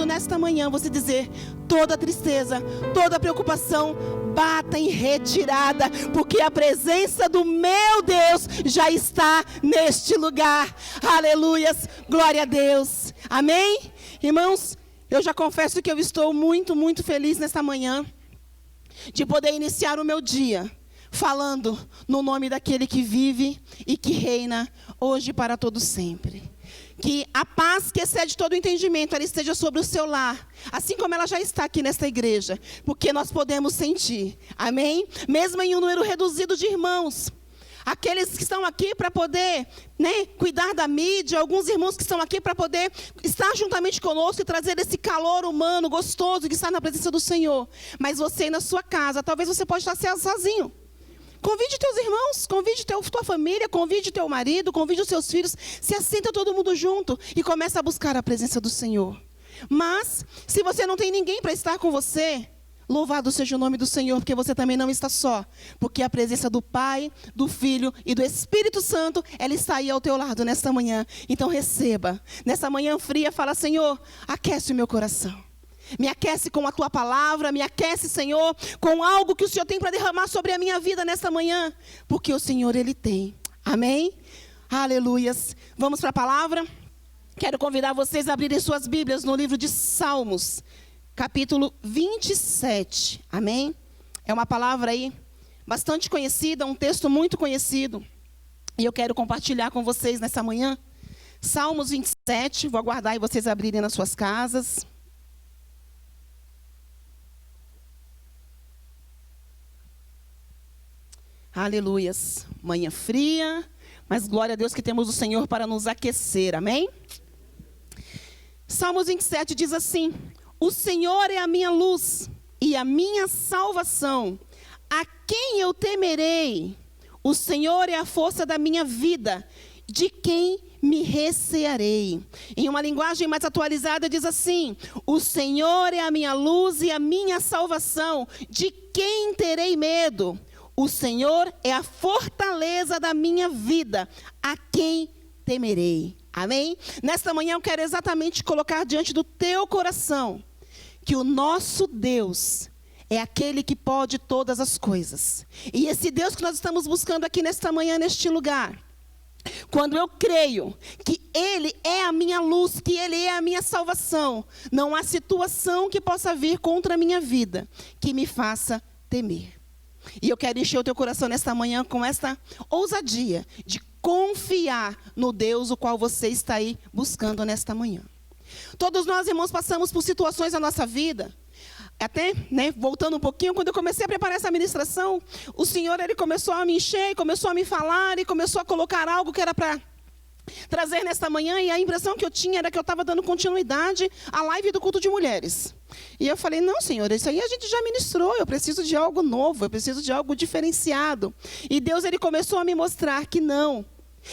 nesta manhã você dizer: toda tristeza, toda preocupação, bata em retirada, porque a presença do meu Deus já está neste lugar. Aleluias, glória a Deus, amém? Irmãos, eu já confesso que eu estou muito, muito feliz nesta manhã de poder iniciar o meu dia falando no nome daquele que vive e que reina hoje para todo sempre. Que a paz que excede todo o entendimento, ela esteja sobre o seu lar, assim como ela já está aqui nesta igreja, porque nós podemos sentir, amém? Mesmo em um número reduzido de irmãos, aqueles que estão aqui para poder, cuidar da mídia, alguns irmãos que estão aqui para poder estar juntamente conosco e trazer esse calor humano, gostoso, de estar na presença do Senhor. Mas você aí na sua casa, talvez você possa estar sozinho. Convide teus irmãos, convide tua família, convide teu marido, convide os seus filhos, se assenta todo mundo junto e começa a buscar a presença do Senhor. Mas, se você não tem ninguém para estar com você, louvado seja o nome do Senhor, porque você também não está só. Porque a presença do Pai, do Filho e do Espírito Santo, ela está aí ao teu lado nesta manhã. Então receba, nessa manhã fria, fala: Senhor, aquece o meu coração. Me aquece com a tua palavra, me aquece, Senhor, com algo que o Senhor tem para derramar sobre a minha vida nesta manhã, porque o Senhor, Ele tem. Amém? Aleluias. Vamos para a palavra? Quero convidar vocês a abrirem suas Bíblias no livro de Salmos, capítulo 27. Amém? É uma palavra aí bastante conhecida, um texto muito conhecido, e eu quero compartilhar com vocês nessa manhã. Salmos 27, vou aguardar e vocês abrirem nas suas casas. Aleluias, manhã fria, mas glória a Deus que temos o Senhor para nos aquecer, amém? Salmos 27 diz assim: o Senhor é a minha luz e a minha salvação, a quem eu temerei? O Senhor é a força da minha vida, de quem me recearei? Em uma linguagem mais atualizada diz assim: o Senhor é a minha luz e a minha salvação, de quem terei medo? O Senhor é a fortaleza da minha vida, a quem temerei? Amém? Nesta manhã eu quero exatamente colocar diante do teu coração que o nosso Deus é aquele que pode todas as coisas. E esse Deus que nós estamos buscando aqui nesta manhã, neste lugar, quando eu creio que Ele é a minha luz, que Ele é a minha salvação, não há situação que possa vir contra a minha vida que me faça temer. E eu quero encher o teu coração nesta manhã com esta ousadia de confiar no Deus o qual você está aí buscando nesta manhã. Todos nós, irmãos, passamos por situações na nossa vida. Até, voltando um pouquinho, quando eu comecei a preparar essa ministração, o Senhor, Ele começou a me encher, começou a me falar e começou a colocar algo que era para trazer nesta manhã, e a impressão que eu tinha era que eu estava dando continuidade à live do culto de mulheres. E eu falei: não, Senhor, isso aí a gente já ministrou, eu preciso de algo novo, eu preciso de algo diferenciado. E Deus, Ele começou a me mostrar que não.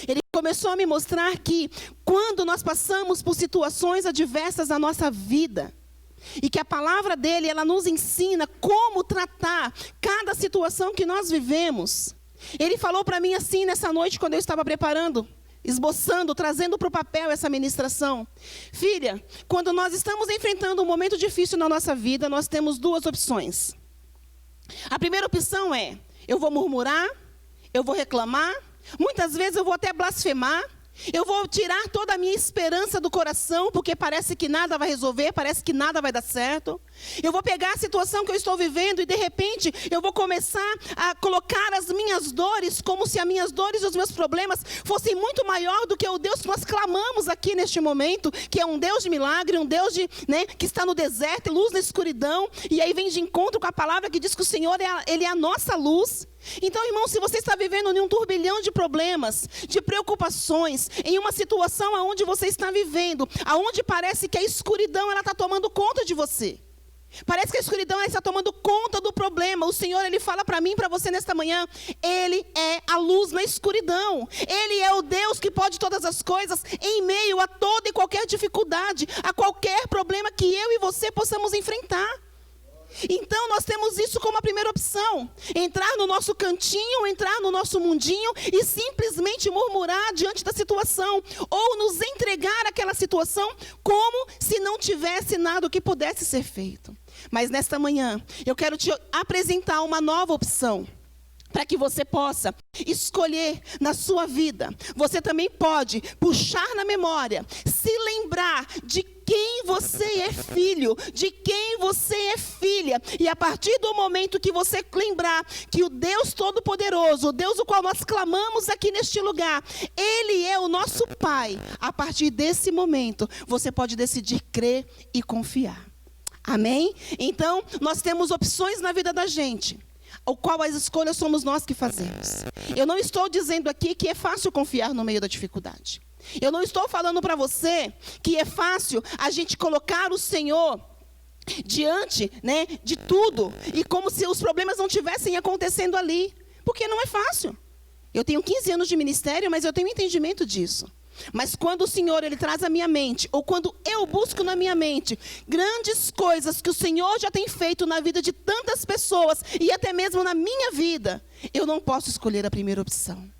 Ele começou a me mostrar que quando nós passamos por situações adversas na nossa vida, e que a palavra dEle, ela nos ensina como tratar cada situação que nós vivemos. Ele falou para mim assim nessa noite, quando eu estava preparando, esboçando, trazendo para o papel essa ministração: filha, quando nós estamos enfrentando um momento difícil na nossa vida, nós temos duas opções. A primeira opção é: eu vou murmurar, eu vou reclamar, muitas vezes eu vou até blasfemar, eu vou tirar toda a minha esperança do coração, porque parece que nada vai resolver, parece que nada vai dar certo. Eu vou pegar a situação que eu estou vivendo e de repente eu vou começar a colocar as minhas dores, como se as minhas dores e os meus problemas fossem muito maior do que o Deus que nós clamamos aqui neste momento, que é um Deus de milagre, um Deus que está no deserto, luz na escuridão. E aí vem de encontro com a palavra que diz que o Senhor Ele é a nossa luz. Então, irmão, se você está vivendo em um turbilhão de problemas, de preocupações, em uma situação onde você está vivendo, aonde parece que a escuridão está tomando conta de você, parece que a escuridão está tomando conta do problema, o Senhor, Ele fala para mim e para você nesta manhã: Ele é a luz na escuridão. Ele é o Deus que pode todas as coisas, em meio a toda e qualquer dificuldade, a qualquer problema que eu e você possamos enfrentar. Então nós temos isso como a primeira opção: entrar no nosso cantinho, entrar no nosso mundinho e simplesmente murmurar diante da situação, ou nos entregar àquela situação como se não tivesse nada que pudesse ser feito. Mas nesta manhã eu quero te apresentar uma nova opção, para que você possa escolher na sua vida. Você também pode puxar na memória, se lembrar de quem você é filho, de quem você é filha. E a partir do momento que você lembrar que o Deus Todo-Poderoso, o Deus o qual nós clamamos aqui neste lugar, Ele é o nosso Pai. A partir desse momento, você pode decidir crer e confiar. Amém? Então, nós temos opções na vida da gente, o qual as escolhas somos nós que fazemos. Eu não estou dizendo aqui que é fácil confiar no meio da dificuldade. Eu não estou falando para você que é fácil a gente colocar o Senhor diante, né, de tudo, e como se os problemas não estivessem acontecendo ali, porque não é fácil. Eu tenho 15 anos de ministério, mas eu tenho entendimento disso. Mas quando o Senhor, Ele traz à minha mente, ou quando eu busco na minha mente grandes coisas que o Senhor já tem feito na vida de tantas pessoas, e até mesmo na minha vida, eu não posso escolher a primeira opção.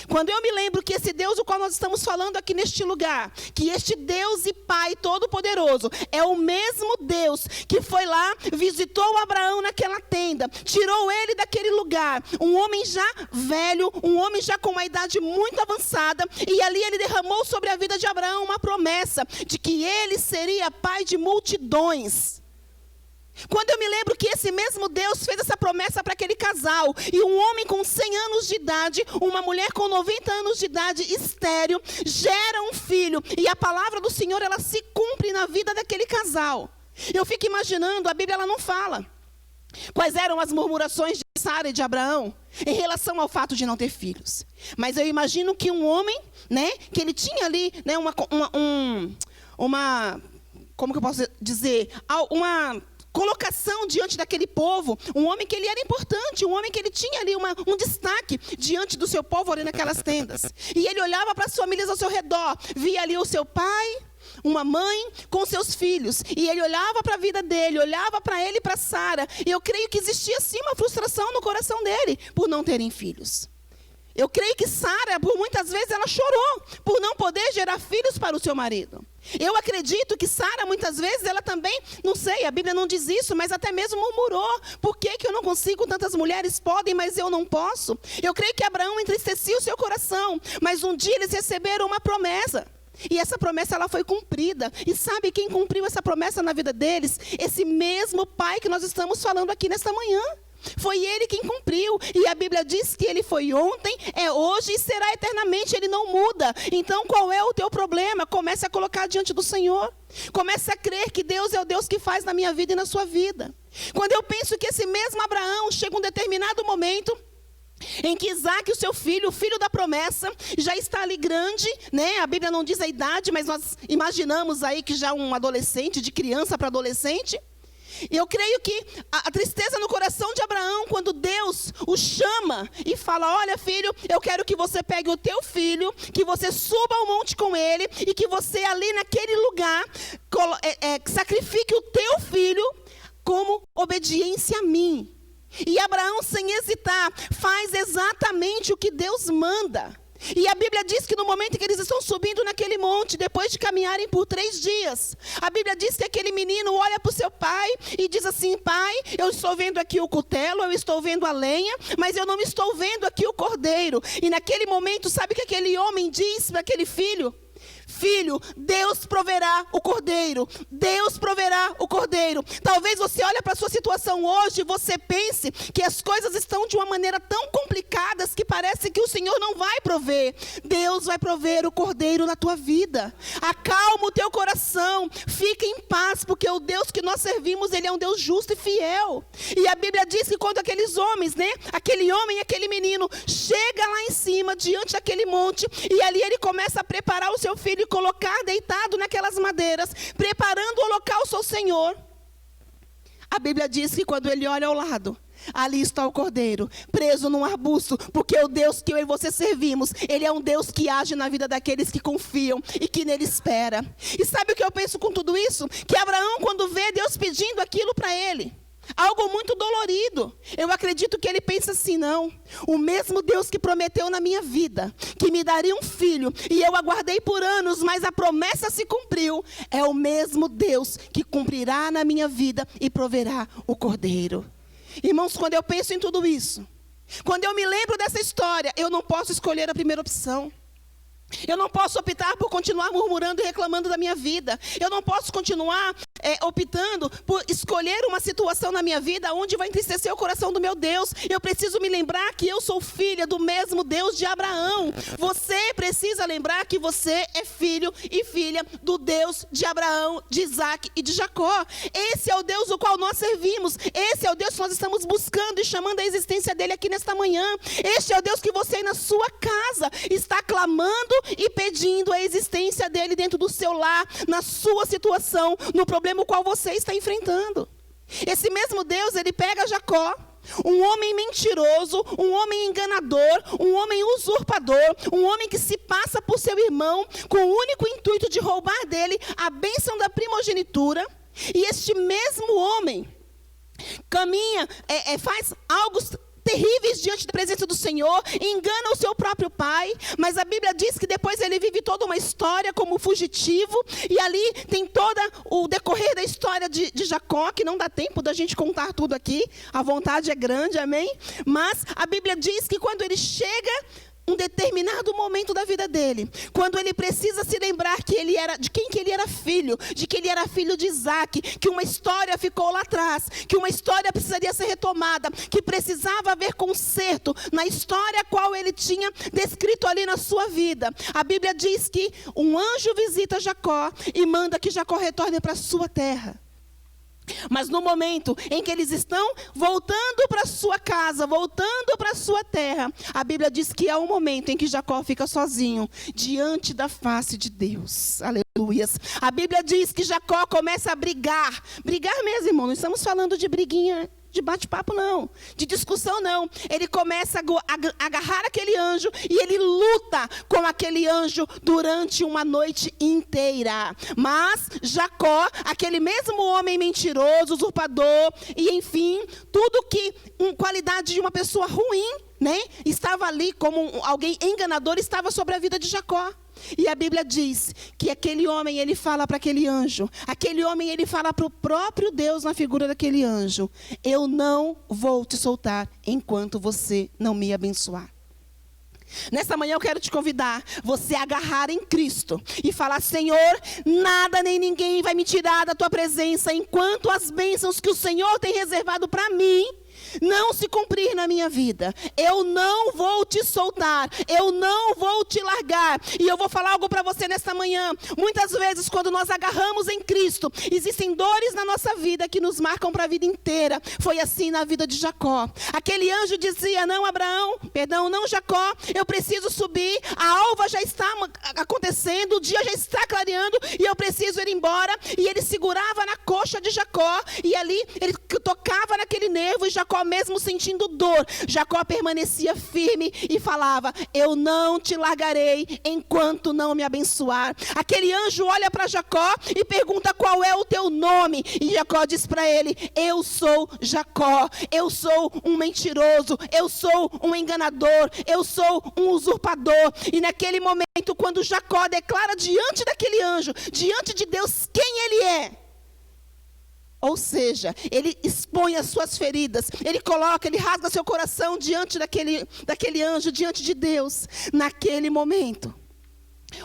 Quando eu me lembro que esse Deus, o qual nós estamos falando aqui neste lugar, que este Deus e Pai Todo-Poderoso é o mesmo Deus que foi lá, visitou Abraão naquela tenda, tirou ele daquele lugar, um homem já velho, um homem já com uma idade muito avançada, e ali ele derramou sobre a vida de Abraão uma promessa de que ele seria pai de multidões. Quando eu me lembro que esse mesmo Deus fez essa promessa para aquele casal, e um homem com 100 anos de idade, uma mulher com 90 anos de idade, estéril, gera um filho, e a palavra do Senhor, ela se cumpre na vida daquele casal. Eu fico imaginando, a Bíblia ela não fala quais eram as murmurações de Sara e de Abraão em relação ao fato de não ter filhos. Mas eu imagino que um homem, né, que ele tinha ali, né, como que eu posso dizer, uma colocação diante daquele povo, um homem que ele era importante, um homem que ele tinha ali um destaque diante do seu povo ali naquelas tendas. E ele olhava para as famílias ao seu redor, via ali o seu pai, uma mãe com seus filhos, e ele olhava para a vida dele, olhava para ele e para Sara, e eu creio que existia sim uma frustração no coração dele por não terem filhos. Eu creio que Sara, por muitas vezes, ela chorou por não poder gerar filhos para o seu marido. Eu acredito que Sara, muitas vezes, ela também, não sei, a Bíblia não diz isso, mas até mesmo murmurou. Por que eu não consigo? Tantas mulheres podem, mas eu não posso. Eu creio que Abraão entristecia o seu coração, mas um dia eles receberam uma promessa. E essa promessa ela foi cumprida. E sabe quem cumpriu essa promessa na vida deles? Esse mesmo pai que nós estamos falando aqui nesta manhã. Foi ele quem cumpriu, e a Bíblia diz que ele foi ontem, é hoje e será eternamente, ele não muda. Então qual é o teu problema? Comece a colocar diante do Senhor, comece a crer que Deus é o Deus que faz na minha vida e na sua vida. Quando eu penso que esse mesmo Abraão chega um determinado momento em que Isaac, o seu filho, o filho da promessa, já está ali grande, né? A Bíblia não diz a idade, mas nós imaginamos aí que já um adolescente, de criança para adolescente. Eu creio que a tristeza no coração de Abraão, quando Deus o chama e fala: olha filho, eu quero que você pegue o teu filho, que você suba ao monte com ele, e que você ali naquele lugar sacrifique o teu filho como obediência a mim. E Abraão, sem hesitar, faz exatamente o que Deus manda. E a Bíblia diz que no momento em que eles estão subindo naquele monte, depois de caminharem por 3 dias, a Bíblia diz que aquele menino olha para o seu pai e diz assim: pai, eu estou vendo aqui o cutelo, eu estou vendo a lenha, mas eu não estou vendo aqui o cordeiro. E naquele momento, sabe o que aquele homem diz para aquele filho? Filho, Deus proverá o cordeiro. Deus proverá o cordeiro. Talvez você olhe para a sua situação hoje e você pense que as coisas estão de uma maneira tão complicadas que parece que o Senhor não vai prover. Deus vai prover o cordeiro na tua vida. Acalma o teu coração. Fica em paz, porque o Deus que nós servimos, Ele é um Deus justo e fiel. E a Bíblia diz que quando aqueles homens, né, aquele homem e aquele menino, chega lá em cima, diante daquele monte, e ali ele começa a preparar o seu filho e colocar deitado naquelas madeiras, preparando o holocausto ao Senhor. A Bíblia diz que quando ele olha ao lado, ali está o cordeiro, preso num arbusto, porque o Deus que eu e você servimos, Ele é um Deus que age na vida daqueles que confiam e que nele espera. E sabe o que eu penso com tudo isso? Que Abraão, quando vê Deus pedindo aquilo para ele, algo muito dolorido. Eu acredito que ele pensa assim, não, o mesmo Deus que prometeu na minha vida, que me daria um filho, e eu aguardei por anos, mas a promessa se cumpriu, é o mesmo Deus que cumprirá na minha vida e proverá o cordeiro. Irmãos, quando eu penso em tudo isso, quando eu me lembro dessa história, eu não posso escolher a primeira opção. Eu não posso optar por continuar murmurando e reclamando da minha vida. Eu não posso continuar optando por escolher uma situação na minha vida onde vai entristecer o coração do meu Deus. Eu preciso me lembrar que eu sou filha do mesmo Deus de Abraão. Você precisa lembrar que você é filho e filha do Deus de Abraão, de Isaac e de Jacó. Esse é o Deus o qual nós servimos. Esse é o Deus que nós estamos buscando e chamando a existência dele aqui nesta manhã. Este é o Deus que você aí na sua casa está clamando e pedindo a existência dele dentro do seu lar, na sua situação, no problema o qual você está enfrentando. Esse mesmo Deus, ele pega Jacó, um homem mentiroso, um homem enganador, um homem usurpador, um homem que se passa por seu irmão com o único intuito de roubar dele a bênção da primogenitura. E este mesmo homem caminha, faz algo terríveis diante da presença do Senhor, engana o seu próprio pai, mas a Bíblia diz que depois ele vive toda uma história como fugitivo, e ali tem todo o decorrer da história de Jacó, que não dá tempo da gente contar tudo aqui, a vontade é grande, amém? Mas a Bíblia diz que quando ele chega um determinado momento da vida dele, quando ele precisa se lembrar que ele era, de quem que ele era filho, de que ele era filho de Isaac, que uma história ficou lá atrás, que uma história precisaria ser retomada, que precisava haver conserto na história a qual ele tinha descrito ali na sua vida. A Bíblia diz que um anjo visita Jacó e manda que Jacó retorne para a sua terra. Mas no momento em que eles estão voltando para sua casa, voltando para sua terra, a Bíblia diz que é um momento em que Jacó fica sozinho, diante da face de Deus. Aleluias. A Bíblia diz que Jacó começa a brigar. Brigar mesmo, irmão, não estamos falando de briguinha, de bate-papo não, de discussão não. Ele começa a agarrar aquele anjo e ele luta com aquele anjo durante uma noite inteira. Mas Jacó, aquele mesmo homem mentiroso, usurpador, e enfim, tudo que qualidade de uma pessoa ruim, né, estava ali como alguém enganador, estava sobre a vida de Jacó. E a Bíblia diz que aquele homem, ele fala para aquele anjo, aquele homem, ele fala para o próprio Deus na figura daquele anjo: eu não vou te soltar enquanto você não me abençoar. Nessa manhã eu quero te convidar, você a agarrar em Cristo e falar: Senhor, nada nem ninguém vai me tirar da tua presença enquanto as bênçãos que o Senhor tem reservado para mim não se cumprir na minha vida. Eu não vou te soltar, eu não vou te largar. E eu vou falar algo para você nesta manhã. Muitas vezes quando nós agarramos em Cristo, existem dores na nossa vida que nos marcam para a vida inteira. Foi assim na vida de Jacó. Aquele anjo dizia: não, Abraão, perdão, não, Jacó, eu preciso subir, a alva já está acontecendo, o dia já está clareando e eu preciso ir embora. E ele segurava na coxa de Jacó e ali ele tocava naquele nervo, e Jacó, mesmo sentindo dor, Jacó permanecia firme e falava: eu não te largarei enquanto não me abençoar. Aquele anjo olha para Jacó e pergunta: qual é o teu nome? E Jacó diz para ele: eu sou Jacó, eu sou um mentiroso, eu sou um enganador, eu sou um usurpador. E naquele momento, quando Jacó declara diante daquele anjo, diante de Deus, quem ele é, ou seja, ele expõe as suas feridas, ele rasga seu coração diante daquele anjo, diante de Deus. Naquele momento,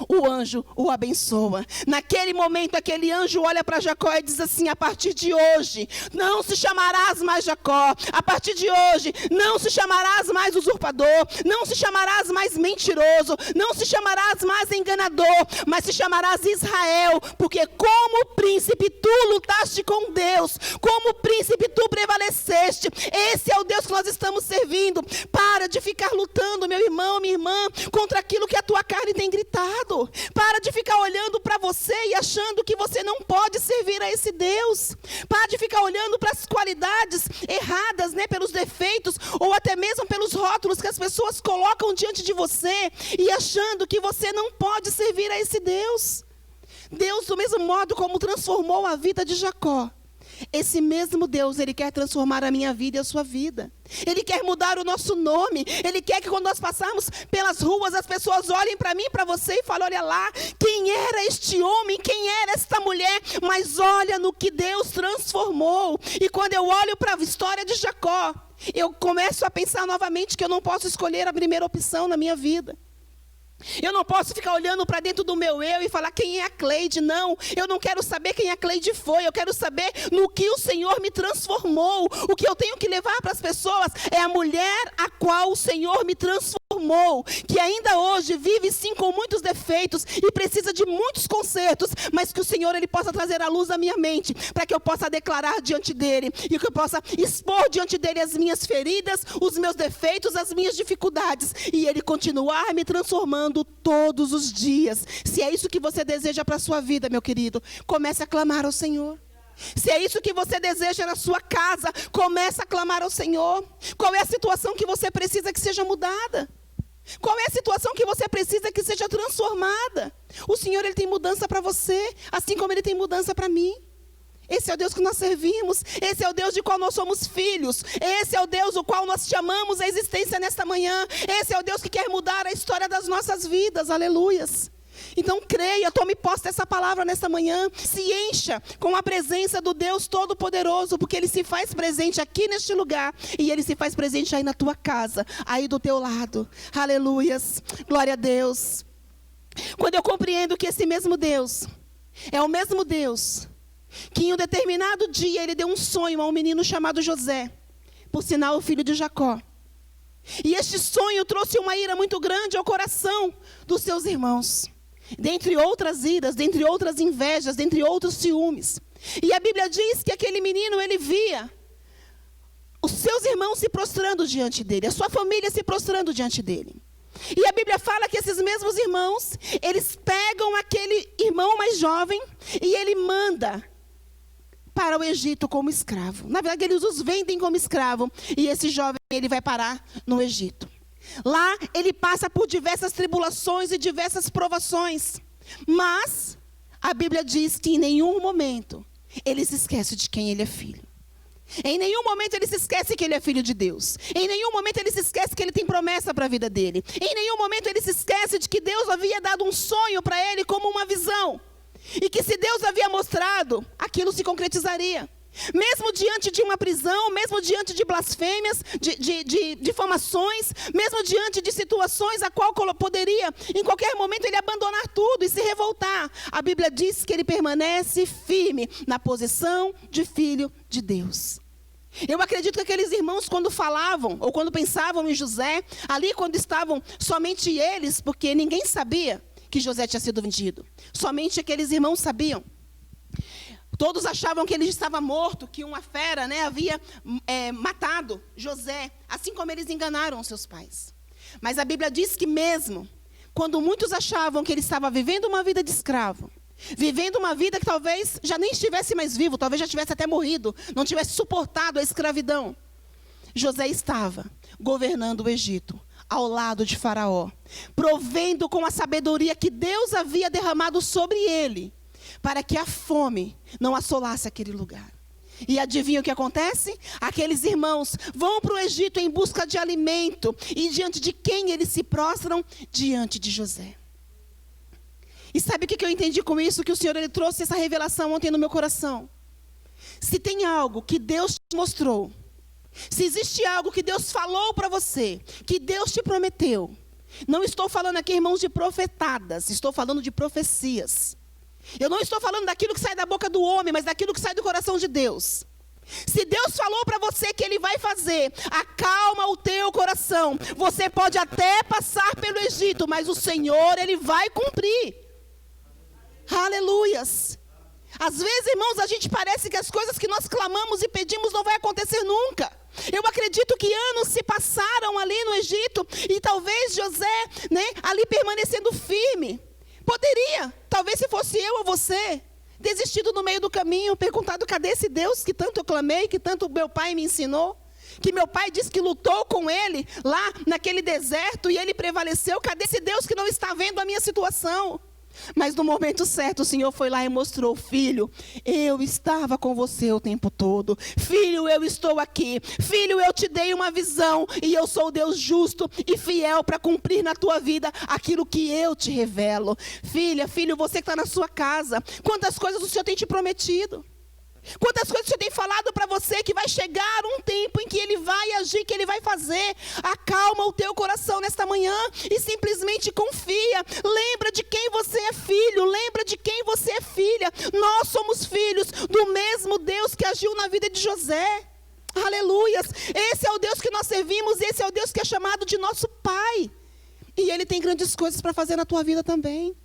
o anjo o abençoa. Naquele momento, aquele anjo olha para Jacó e diz assim: a partir de hoje, não se chamarás mais Jacó. A partir de hoje, não se chamarás mais usurpador, não se chamarás mais mentiroso, não se chamarás mais enganador, mas se chamarás Israel, porque como príncipe tu lutaste com Deus, como príncipe tu prevaleceste. Esse é o Deus que nós estamos servindo. Para de ficar lutando, meu irmão, minha irmã, contra aquilo que a tua carne tem gritado. Para de ficar olhando para você e achando que você não pode servir a esse Deus. Para de ficar olhando para as qualidades erradas, né, pelos defeitos ou até mesmo pelos rótulos que as pessoas colocam diante de você e achando que você não pode servir a esse Deus. Deus, do mesmo modo como transformou a vida de Jacó, Esse mesmo Deus, Ele quer transformar a minha vida e a sua vida. Ele quer mudar o nosso nome. Ele quer que quando nós passarmos pelas ruas, as pessoas olhem para mim, para você e falem, olha lá, quem era este homem, quem era esta mulher? Mas olha no que Deus transformou. E quando eu olho para a história de Jacó, eu começo a pensar novamente que eu não posso escolher a primeira opção na minha vida. Eu não posso ficar olhando para dentro do meu eu e falar quem é a Cleide. Não, eu não quero saber quem a Cleide foi. Eu quero saber no que o Senhor me transformou. O que eu tenho que levar para as pessoas é a mulher a qual o Senhor me transformou, que ainda hoje vive sim com muitos defeitos e precisa de muitos consertos, mas que o Senhor Ele possa trazer à luz a minha mente, para que eu possa declarar diante dEle, e que eu possa expor diante dEle as minhas feridas, os meus defeitos, as minhas dificuldades, e Ele continuar me transformando todos os dias. Se é isso que você deseja para a sua vida, meu querido, comece a clamar ao Senhor. Se é isso que você deseja na sua casa, comece a clamar ao Senhor. Qual é a situação que você precisa que seja mudada? Qual é a situação que você precisa que seja transformada? O Senhor, Ele tem mudança para você, assim como Ele tem mudança para mim. Esse é o Deus que nós servimos. Esse é o Deus de qual nós somos filhos. Esse é o Deus o qual nós chamamos a existência nesta manhã. Esse é o Deus que quer mudar a história das nossas vidas. Aleluias. Então creia, tome posse dessa palavra nesta manhã. Se encha com a presença do Deus Todo-Poderoso, porque Ele se faz presente aqui neste lugar. E Ele se faz presente aí na tua casa, aí do teu lado. Aleluias. Glória a Deus. Quando eu compreendo que esse mesmo Deus é o mesmo Deus que em um determinado dia Ele deu um sonho a um menino chamado José, por sinal o filho de Jacó. E este sonho trouxe uma ira muito grande ao coração dos seus irmãos. Dentre outras iras, dentre outras invejas, dentre outros ciúmes. E a Bíblia diz que aquele menino, ele via os seus irmãos se prostrando diante dele, a sua família se prostrando diante dele. E a Bíblia fala que esses mesmos irmãos, eles pegam aquele irmão mais jovem e ele manda para o Egito como escravo. Na verdade, eles os vendem como escravo. E esse jovem, ele vai parar no Egito. Lá, ele passa por diversas tribulações e diversas provações. Mas, a Bíblia diz que em nenhum momento, ele se esquece de quem ele é filho. Em nenhum momento ele se esquece que ele é filho de Deus. Em nenhum momento ele se esquece que ele tem promessa para a vida dele. Em nenhum momento ele se esquece de que Deus havia dado um sonho para ele como uma visão. E que se Deus havia mostrado, aquilo se concretizaria. Mesmo diante de uma prisão, mesmo diante de blasfêmias, de difamações, mesmo diante de situações a qual poderia, em qualquer momento, ele abandonar tudo e se revoltar. A Bíblia diz que ele permanece firme na posição de filho de Deus. Eu acredito que aqueles irmãos, quando falavam, ou quando pensavam em José, ali quando estavam somente eles, porque ninguém sabia que José tinha sido vendido. Somente aqueles irmãos sabiam. Todos achavam que ele estava morto, que uma fera, havia matado José, assim como eles enganaram seus pais. Mas a Bíblia diz que mesmo quando muitos achavam que ele estava vivendo uma vida de escravo, vivendo uma vida que talvez já nem estivesse mais vivo, talvez já tivesse até morrido, não tivesse suportado a escravidão, José estava governando o Egito, ao lado de Faraó, provendo com a sabedoria que Deus havia derramado sobre ele, para que a fome não assolasse aquele lugar. E adivinha o que acontece? Aqueles irmãos vão para o Egito em busca de alimento. E diante de quem eles se prostram? Diante de José. E sabe o que eu entendi com isso? Que o Senhor, Ele trouxe essa revelação ontem no meu coração. Se tem algo que Deus te mostrou, se existe algo que Deus falou para você, que Deus te prometeu, não estou falando aqui, irmãos, de profetadas, estou falando de profecias. Eu não estou falando daquilo que sai da boca do homem, mas daquilo que sai do coração de Deus. Se Deus falou para você que Ele vai fazer, acalma o teu coração. Você pode até passar pelo Egito, mas o Senhor, Ele vai cumprir. Aleluias. Às vezes, irmãos, a gente parece que as coisas que nós clamamos e pedimos não vai acontecer nunca. Eu acredito que anos se passaram ali no Egito e talvez José, ali permanecendo firme. Poderia, talvez se fosse eu ou você, desistido no meio do caminho, perguntado: cadê esse Deus que tanto eu clamei, que tanto meu pai me ensinou? Que meu pai disse que lutou com ele lá naquele deserto e ele prevaleceu. Cadê esse Deus que não está vendo a minha situação? Mas no momento certo o Senhor foi lá e mostrou: filho, eu estava com você o tempo todo. Filho, eu estou aqui. Filho, eu te dei uma visão e eu sou o Deus justo e fiel para cumprir na tua vida aquilo que eu te revelo. Filha, filho, você que está na sua casa, quantas coisas o Senhor tem te prometido? Quantas coisas o Senhor tem falado para você que vai chegar um tempo em que Ele vai agir, que Ele vai fazer. Acalma o teu coração nesta manhã e simplesmente confia. Lembra de quem você é filho, lembra de quem você é filha. Nós somos filhos do mesmo Deus que agiu na vida de José. Aleluias. Esse é o Deus que nós servimos, esse é o Deus que é chamado de nosso Pai. E Ele tem grandes coisas para fazer na tua vida também.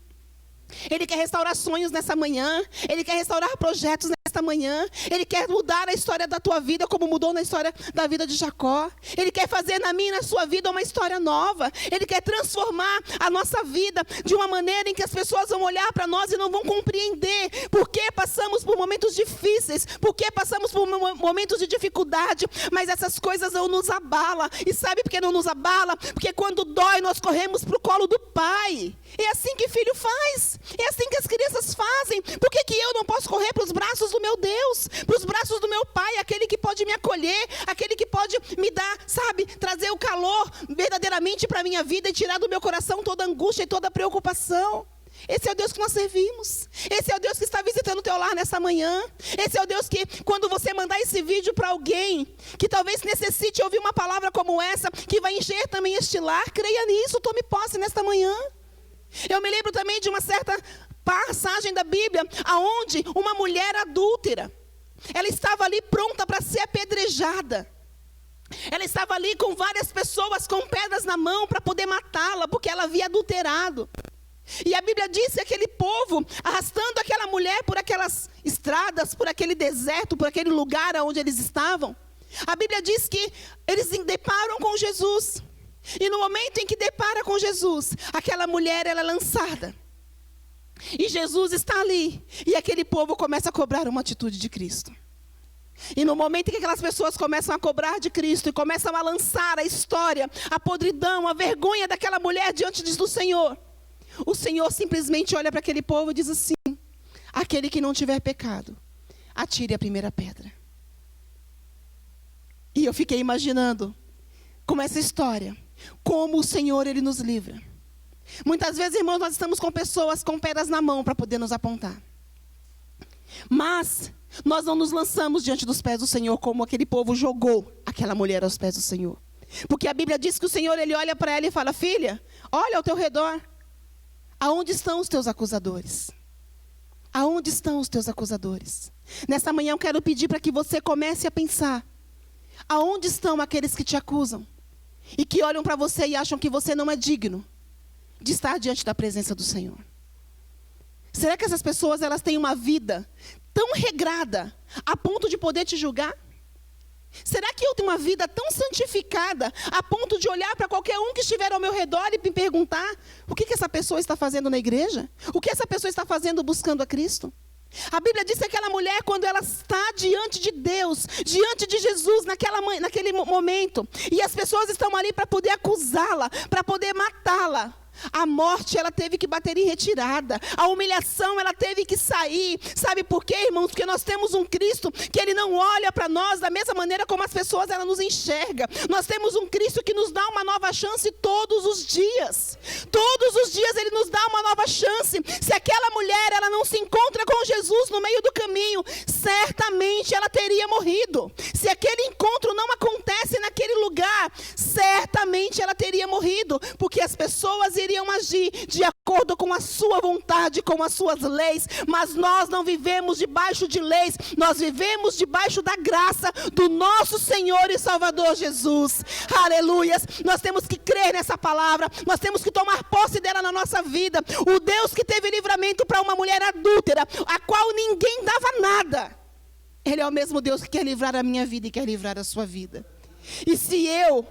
Ele quer restaurar sonhos nessa manhã. Ele quer restaurar projetos nesta manhã. Ele quer mudar a história da tua vida como mudou na história da vida de Jacó. Ele quer fazer na minha e na sua vida uma história nova. Ele quer transformar a nossa vida de uma maneira em que as pessoas vão olhar para nós e não vão compreender por que passamos por momentos difíceis, por que passamos por momentos de dificuldade, mas essas coisas não nos abalam. E sabe por que não nos abala? Porque quando dói nós corremos para o colo do Pai. É assim que filho faz. É assim que as crianças fazem. Por que eu não posso correr para os braços do meu Deus? Para os braços do meu Pai, aquele que pode me acolher, aquele que pode me dar, sabe, trazer o calor verdadeiramente para a minha vida e tirar do meu coração toda angústia e toda preocupação. Esse é o Deus que nós servimos. Esse é o Deus que está visitando o teu lar nessa manhã. Esse é o Deus que, quando você mandar esse vídeo para alguém que talvez necessite ouvir uma palavra como essa, que vai encher também este lar, creia nisso, tome posse nesta manhã. Eu me lembro também de uma certa passagem da Bíblia, aonde uma mulher adúltera, ela estava ali pronta para ser apedrejada. Ela estava ali com várias pessoas com pedras na mão para poder matá-la, porque ela havia adulterado. E a Bíblia diz que aquele povo, arrastando aquela mulher por aquelas estradas, por aquele deserto, por aquele lugar onde eles estavam, a Bíblia diz que eles se deparam com Jesus. E no momento em que depara com Jesus, aquela mulher ela é lançada. E Jesus está ali. E aquele povo começa a cobrar uma atitude de Cristo. E no momento em que aquelas pessoas começam a cobrar de Cristo e começam a lançar a história, a podridão, a vergonha daquela mulher diante do Senhor, o Senhor simplesmente olha para aquele povo e diz assim: aquele que não tiver pecado, atire a primeira pedra. E eu fiquei imaginando como essa história, como o Senhor Ele nos livra. Muitas vezes, irmãos, nós estamos com pessoas com pedras na mão para poder nos apontar. Mas nós não nos lançamos diante dos pés do Senhor como aquele povo jogou aquela mulher aos pés do Senhor. Porque a Bíblia diz que o Senhor Ele olha para ela e fala: filha, olha ao teu redor. Aonde estão os teus acusadores? Aonde estão os teus acusadores? Nessa manhã eu quero pedir para que você comece a pensar: aonde estão aqueles que te acusam? E que olham para você e acham que você não é digno de estar diante da presença do Senhor. Será que essas pessoas elas têm uma vida tão regrada a ponto de poder te julgar? Será que eu tenho uma vida tão santificada a ponto de olhar para qualquer um que estiver ao meu redor e me perguntar: o que essa pessoa está fazendo na igreja? O que essa pessoa está fazendo buscando a Cristo? A Bíblia diz que aquela mulher, quando ela está diante de Deus, diante de Jesus, naquele momento, e as pessoas estão ali para poder acusá-la, para poder matá-la, a morte ela teve que bater em retirada, a humilhação ela teve que sair. Sabe por quê, irmãos? Porque nós temos um Cristo que Ele não olha para nós da mesma maneira como as pessoas ela nos enxerga. Nós temos um Cristo que nos dá uma nova chance todos os dias. Todos os dias Ele nos dá uma nova chance. Se aquela mulher ela não se encontra com Jesus no meio do caminho, certamente ela teria morrido. Se aquele encontro não acontece naquele lugar, certamente ela teria morrido, porque as pessoas iriam agir de acordo com a sua vontade, com as suas leis. Mas nós não vivemos debaixo de leis, nós vivemos debaixo da graça do nosso Senhor e Salvador Jesus. Aleluias. Nós temos que crer nessa palavra, nós temos que tomar posse dela na nossa vida. O Deus que teve livramento para uma mulher adúltera, a qual ninguém dava nada, Ele é o mesmo Deus que quer livrar a minha vida e quer livrar a sua vida. E se eu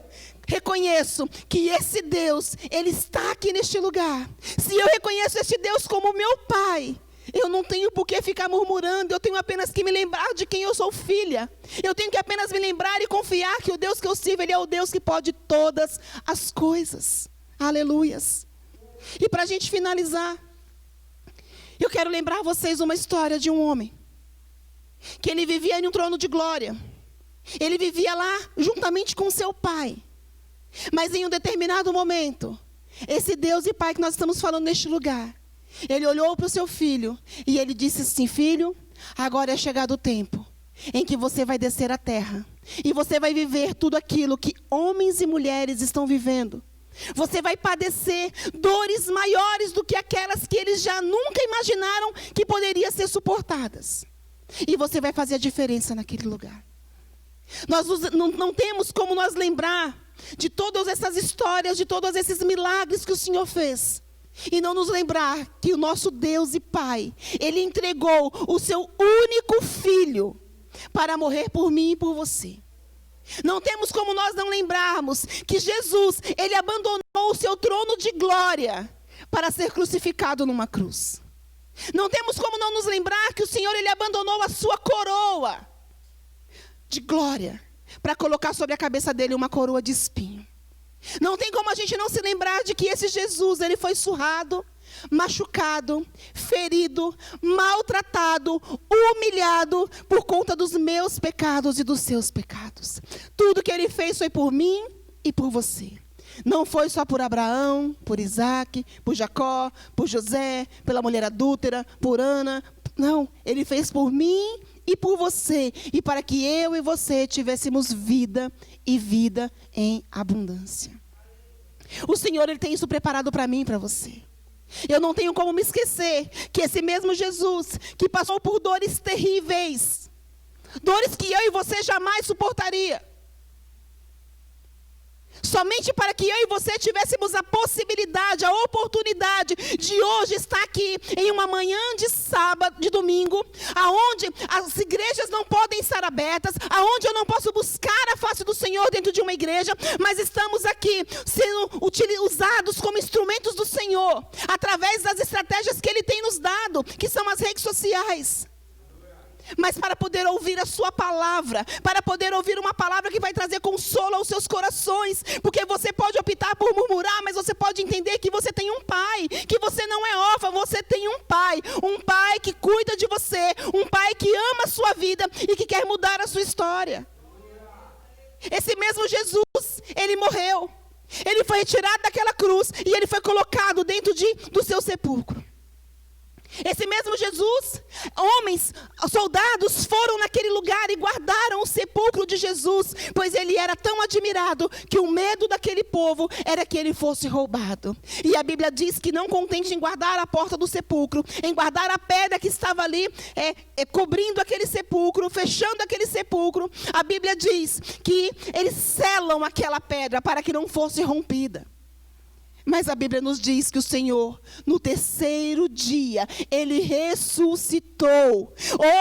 reconheço que esse Deus, Ele está aqui neste lugar, se eu reconheço este Deus como meu Pai, eu não tenho por que ficar murmurando. Eu tenho apenas que me lembrar de quem eu sou filha. Eu tenho que apenas me lembrar e confiar que o Deus que eu sirvo, Ele é o Deus que pode todas as coisas. Aleluias. E para a gente finalizar, Eu quero lembrar vocês uma história de um homem, que ele vivia em um trono de glória. Ele vivia lá juntamente com seu pai. Mas em um determinado momento, esse Deus e Pai que nós estamos falando neste lugar, ele olhou para o seu filho e ele disse assim: filho, agora é chegado o tempo em que você vai descer à terra. E você vai viver tudo aquilo que homens e mulheres estão vivendo. Você vai padecer dores maiores do que aquelas que eles já nunca imaginaram que poderiam ser suportadas. E você vai fazer a diferença naquele lugar. Nós não temos como nós lembrar de todas essas histórias, de todos esses milagres que o Senhor fez, e não nos lembrar que o nosso Deus e Pai, Ele entregou o seu único filho para morrer por mim e por você. Não temos como nós não lembrarmos que Jesus, Ele abandonou o seu trono de glória para ser crucificado numa cruz. Não temos como não nos lembrar que o Senhor, Ele abandonou a sua coroa de glória para colocar sobre a cabeça dele uma coroa de espinho. Não tem como a gente não se lembrar de que esse Jesus, ele foi surrado, machucado, ferido, maltratado, humilhado por conta dos meus pecados e dos seus pecados. Tudo que ele fez foi por mim e por você. Não foi só por Abraão, por Isaac, por Jacó, por José, pela mulher adúltera, por Ana. Não, ele fez por mim e por você, e para que eu e você tivéssemos vida e vida em abundância. O Senhor, Ele tem isso preparado para mim e para você. Eu não tenho como me esquecer que esse mesmo Jesus, que passou por dores terríveis, dores que eu e você jamais suportaria, somente para que eu e você tivéssemos a possibilidade, a oportunidade de hoje estar aqui em uma manhã de sábado, de domingo, aonde as igrejas não podem estar abertas, aonde eu não posso buscar a face do Senhor dentro de uma igreja, mas estamos aqui sendo usados como instrumentos do Senhor, através das estratégias que Ele tem nos dado, que são as redes sociais. Mas para poder ouvir a sua palavra, para poder ouvir uma palavra que vai trazer consolo aos seus corações, porque você pode optar por murmurar, mas você pode entender que você tem um pai, que você não é órfão, você tem um pai que cuida de você, um pai que ama a sua vida e que quer mudar a sua história. Esse mesmo Jesus, ele morreu, ele foi retirado daquela cruz e ele foi colocado dentro do seu sepulcro. Esse mesmo Jesus, homens, soldados foram naquele lugar e guardaram o sepulcro de Jesus, pois ele era tão admirado que o medo daquele povo era que ele fosse roubado. E a Bíblia diz que não contente em guardar a porta do sepulcro, em guardar a pedra que estava ali cobrindo aquele sepulcro, fechando aquele sepulcro, a Bíblia diz que eles selam aquela pedra para que não fosse rompida. Mas a Bíblia nos diz que o Senhor, no terceiro dia, Ele ressuscitou.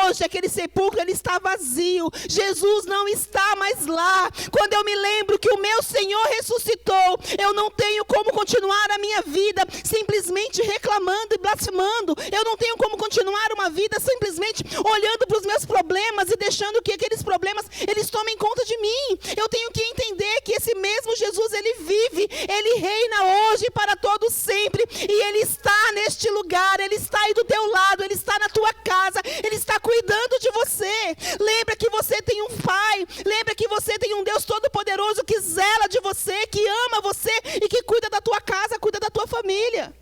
Hoje aquele sepulcro, ele está vazio. Jesus não está mais lá. Quando eu me lembro que o meu Senhor ressuscitou, eu não tenho como continuar a minha vida simplesmente reclamando e blasfemando. Eu não tenho como continuar uma vida simplesmente olhando para os meus problemas e deixando que aqueles problemas, eles tomem conta de mim. Eu tenho que entender que esse mesmo Jesus, Ele vive, Ele reina hoje e para todo sempre, e Ele está neste lugar, Ele está aí do teu lado, Ele está na tua casa, Ele está cuidando de você. Lembra que você tem um Pai, lembra que você tem um Deus Todo-Poderoso que zela de você, que ama você e que cuida da tua casa, cuida da tua família.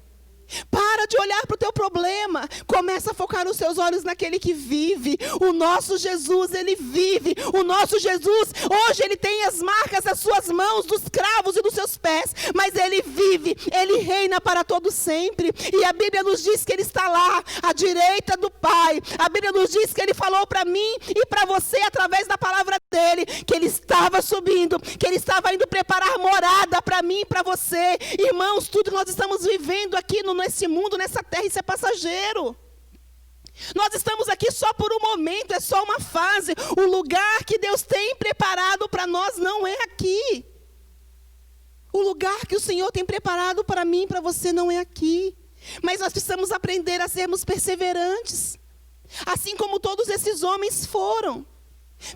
Para de olhar para o teu problema, começa a focar os seus olhos naquele que vive. O nosso Jesus, Ele vive. O nosso Jesus, hoje Ele tem as marcas das suas mãos, dos cravos e dos seus pés, mas Ele vive, Ele reina para todo sempre. E a Bíblia nos diz que Ele está lá, à direita do Pai. A Bíblia nos diz que Ele falou para mim e para você, através da palavra dEle, que Ele estava subindo, que Ele estava indo preparar morada para mim e para você. Irmãos, tudo que nós estamos vivendo aqui nesse mundo, nessa terra, isso é passageiro. Nós estamos aqui só por um momento, é só uma fase. O lugar que Deus tem preparado para nós não é aqui. O lugar que o Senhor tem preparado para mim e para você não é aqui. Mas nós precisamos aprender a sermos perseverantes, assim como todos esses homens foram.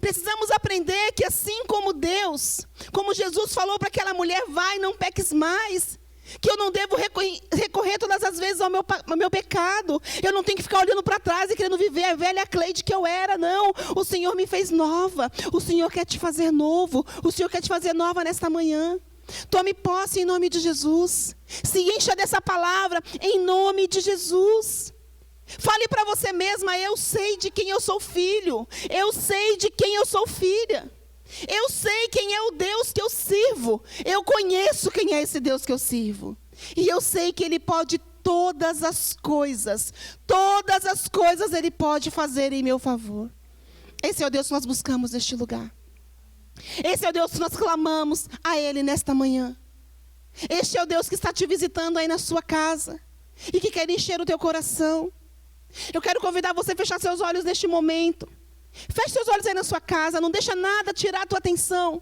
Precisamos aprender que assim como Deus, como Jesus falou para aquela mulher, vai, não peques mais. que eu não devo recorrer todas as vezes ao meu pecado. Eu não tenho que ficar olhando para trás e querendo viver a velha Cleide que eu era, não. O Senhor me fez nova. O Senhor quer te fazer novo. O Senhor quer te fazer nova nesta manhã. Tome posse em nome de Jesus. Se encha dessa palavra em nome de Jesus. Fale para você mesma: eu sei de quem eu sou filho. Eu sei de quem eu sou filha. Eu sei quem é o Deus que eu sirvo. Eu conheço quem é esse Deus que eu sirvo. E eu sei que Ele pode todas as coisas. Todas as coisas Ele pode fazer em meu favor. Esse é o Deus que nós buscamos neste lugar. Esse é o Deus que nós clamamos a Ele nesta manhã. Este é o Deus que está te visitando aí na sua casa e que quer encher o teu coração. Eu quero convidar você a fechar seus olhos neste momento. Feche seus olhos aí na sua casa, não deixa nada tirar a tua atenção.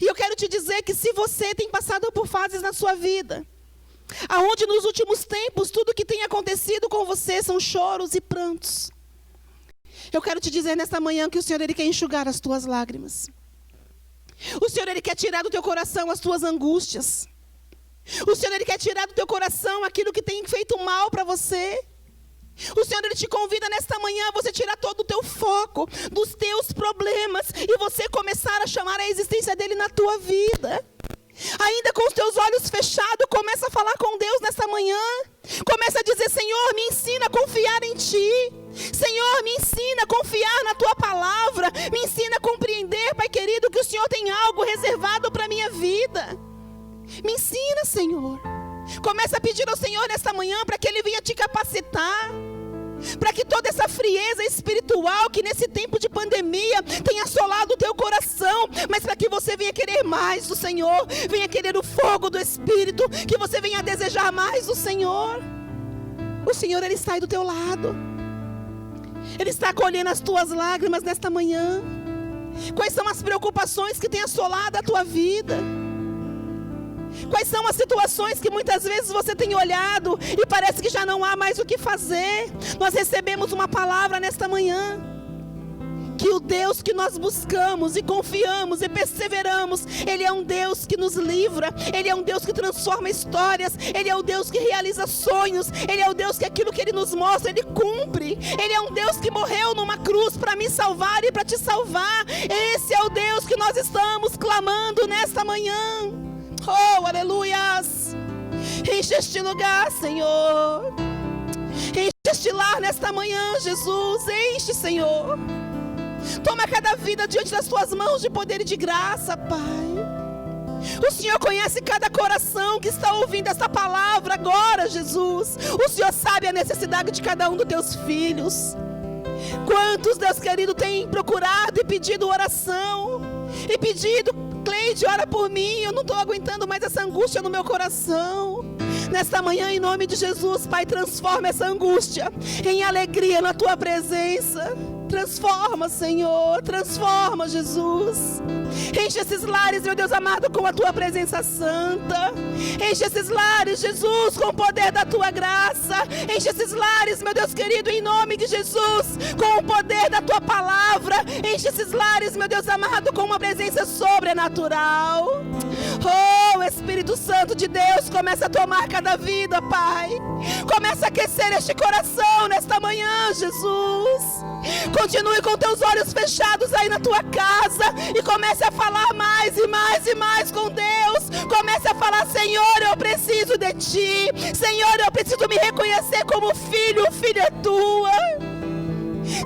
E eu quero te dizer que se você tem passado por fases na sua vida, aonde nos últimos tempos tudo que tem acontecido com você são choros e prantos, eu quero te dizer nesta manhã que o Senhor, Ele quer enxugar as tuas lágrimas. O Senhor, Ele quer tirar do teu coração as tuas angústias. O Senhor, Ele quer tirar do teu coração aquilo que tem feito mal para você. O Senhor, Ele te convida nesta manhã a você tirar todo o teu foco dos teus problemas e você começar a chamar a existência dEle na tua vida. Ainda com os teus olhos fechados, começa a falar com Deus nesta manhã. Começa a dizer: Senhor, me ensina a confiar em Ti. Senhor, me ensina a confiar na Tua palavra. Me ensina a compreender, Pai querido, que o Senhor tem algo reservado para a minha vida. Me ensina, Senhor. Começa a pedir ao Senhor nesta manhã para que Ele venha te capacitar, para que toda essa frieza espiritual que nesse tempo de pandemia tem assolado o teu coração, mas para que você venha querer mais do Senhor, venha querer o fogo do Espírito, que você venha desejar mais do Senhor. O Senhor, Ele está aí do teu lado. Ele está acolhendo as tuas lágrimas nesta manhã. Quais são as preocupações que têm assolado a tua vida? Quais são as situações que muitas vezes você tem olhado e parece que já não há mais o que fazer? Nós recebemos uma palavra nesta manhã, que o Deus que nós buscamos e confiamos e perseveramos, Ele é um Deus que nos livra, Ele é um Deus que transforma histórias, Ele é o Deus que realiza sonhos, Ele é o Deus que aquilo que Ele nos mostra, Ele cumpre. Ele é um Deus que morreu numa cruz para me salvar e para te salvar. Esse é o Deus que nós estamos clamando nesta manhã. Oh, aleluias. Enche este lugar, Senhor. Enche este lar nesta manhã, Jesus. Enche, Senhor. Toma cada vida diante das tuas mãos de poder e de graça, Pai. O Senhor conhece cada coração que está ouvindo essa palavra agora, Jesus. O Senhor sabe a necessidade de cada um dos teus filhos. Quantos, Deus querido, têm procurado e pedido oração e pedido: Cleide, ora por mim, eu não estou aguentando mais essa angústia no meu coração. Nesta manhã, em nome de Jesus, Pai, transforma essa angústia em alegria na Tua presença. Transforma, Senhor, transforma, Jesus. Enche esses lares, meu Deus amado, com a Tua presença santa. Enche esses lares, Jesus, com o poder da Tua graça. Enche esses lares, meu Deus querido, em nome de Jesus, com o poder da Tua palavra. Enche esses lares, meu Deus amado, com uma presença sobrenatural. Oh, Espírito Santo de Deus, começa a tomar cada vida, Pai. Começa a aquecer este coração nesta manhã, Jesus. Continue com teus olhos fechados aí na tua casa e comece a falar mais e mais e mais com Deus. Comece a falar: Senhor, eu preciso de Ti. Senhor, eu preciso me reconhecer como filho, filha é Tua.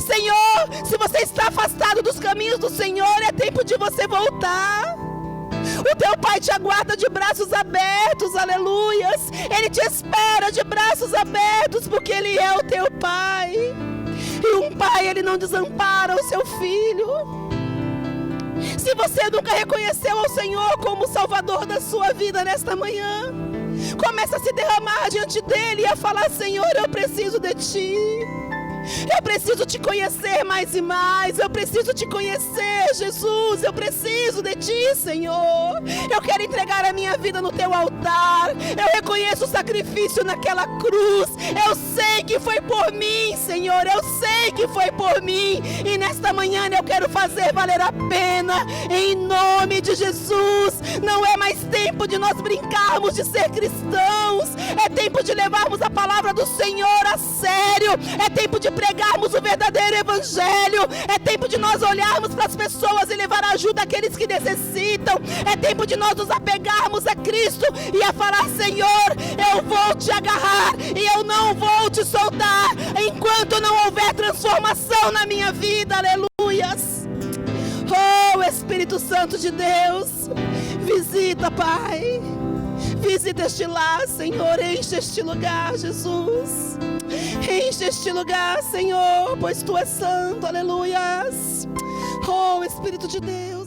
Senhor, se você está afastado dos caminhos do Senhor, é tempo de você voltar. O teu Pai te aguarda de braços abertos, aleluias. Ele te espera de braços abertos, porque Ele é o teu Pai. E um pai, ele não desampara o seu filho. Se você nunca reconheceu ao Senhor como Salvador da sua vida nesta manhã, comece a se derramar diante dEle e a falar: Senhor, eu preciso de Ti. Eu preciso Te conhecer mais e mais. Eu preciso Te conhecer, Jesus. Eu preciso de Ti, Senhor. Eu quero entregar a minha vida no Teu altar. Eu reconheço o sacrifício naquela cruz. Eu sei que foi por mim, Senhor. Eu sei que foi por mim. E nesta manhã eu quero fazer valer a pena. Em nome de Jesus. Não é mais tempo de nós brincarmos de ser cristãos. É tempo de levarmos a palavra do Senhor a sério. É tempo de pregarmos o verdadeiro evangelho. É tempo de nós olharmos para as pessoas e levar ajuda àqueles que necessitam. É tempo de nós nos apegarmos a Cristo e a falar: Senhor, eu vou te agarrar e eu não vou te soltar enquanto não houver transformação na minha vida. Aleluias. Oh, Espírito Santo de Deus, visita, Pai. Visita este lar, Senhor. Enche este lugar, Jesus. Enche este lugar, Senhor, pois Tu és santo. Aleluias. Oh, Espírito de Deus.